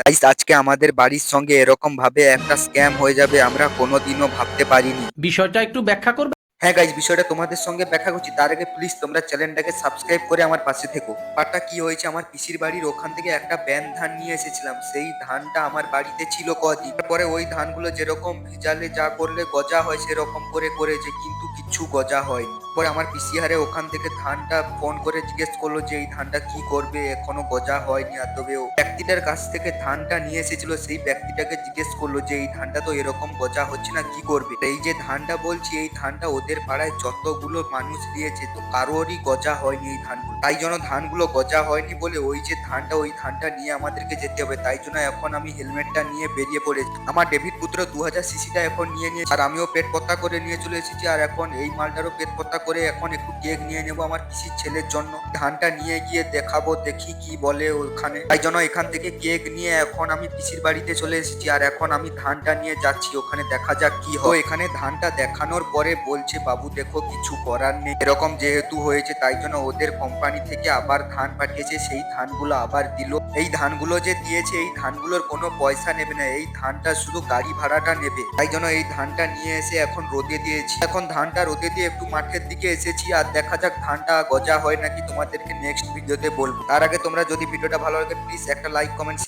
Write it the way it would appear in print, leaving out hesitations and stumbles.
Guys আজকে আমাদের বাড়ির সঙ্গে এরকম ভাবে একটা স্ক্যাম হয়ে যাবে আমরা কোনোদিনও ভাবতে পারিনি। বিষয়টা একটু ব্যাখ্যা করবে? হ্যাঁ গাইস, বিষয়টা তোমাদের সঙ্গে ব্যাখ্যা করছি, তার আগে প্লিজ তোমরা চ্যানেলটাকে সাবস্ক্রাইব করে আমার পাশে থেকো। ব্যাপারটা কি হয়েছে, আমার পিসির বাড়ির ওখান থেকে একটা ব্যান ধান নিয়ে এসেছিলাম। সেই ধানটা আমার বাড়িতে ছিল কদিন, তারপরে ওই ধানগুলো যেরকম ভিজালে যা করলে গজা হয় সেরকম করে করেছে, কিন্তু কিচ্ছু গজা হয়নি। পরে আমার পিসি হারে ওখান থেকে ধানটা ফোন করে জিজ্ঞেস করলো যে এই ধানটা কি করবে, এখনো গজা হয়নি। আর তবে ও ব্যক্তিটার কাছ থেকে ধানটা নিয়ে এসেছিল, সেই ব্যক্তিটাকে জিজ্ঞেস করলো যে এই ধানটা তো এরকম গজা হচ্ছে না, কি করবে। এই যে ধানটা বলছি, এই ধানটা ওদের পাড়ায় যতগুলো মানুষ দিয়েছে তো কারোরই গজা হয়নি এই ধানগুলো। তাই জন্য ধানগুলো গজা হয়নি বলে ওই যে ধানটা, ওই ধানটা নিয়ে আমাদেরকে যেতে হবে। তাই জন্য এখন আমি হেলমেটটা নিয়ে বেরিয়ে পড়েছি। আমার ডেভিড পুত্র 2000 সিসিটা এখন নিয়ে নিয়ে, আর আমিও পেট পত্তা করে নিয়ে চলে এসেছি। আর এখন এই মালটারও পেট পত্তা করে এখন একটু কেক নিয়ে নেবো আমার পিসির ছেলের জন্য। ধানটা নিয়ে গিয়ে দেখাবো, দেখি কি বলে ওখানে। তাই জন্য এখান থেকে কেক নিয়ে এখন আমি পিসির বাড়িতে চলে এসেছি। আর এখন আমি ধানটা নিয়ে যাচ্ছি ওখানে, দেখা যাক কি হয়। এখানে ধানটা দেখানোর পরে বলছে বাবু দেখো কিছু করার নেই, এরকম যেহেতু হয়েছে তাই জন্য ওদের কোম্পানি থেকে আবার ধান পাঠিয়েছে, সেই ধানগুলো আবার দিল। এই ধানগুলো যে দিয়েছে এই ধানগুলোর কোনো পয়সা নেবে না, এই ধানটা শুধু গাড়ি ভাড়াটা নেবে। তাই জন্য এই ধানটা নিয়ে এসে এখন রোদে দিয়েছি। এখন ধানটা রোদে দিয়ে একটু মাঠের দিকে এসেছি, আর দেখা যাক ধানটা গজা হয় নাকি, তোমাদেরকে নেক্সট ভিডিওতে বলবো। তার আগে তোমরা যদি ভিডিওটা ভালো লাগে প্লিজ একটা লাইক কমেন্ট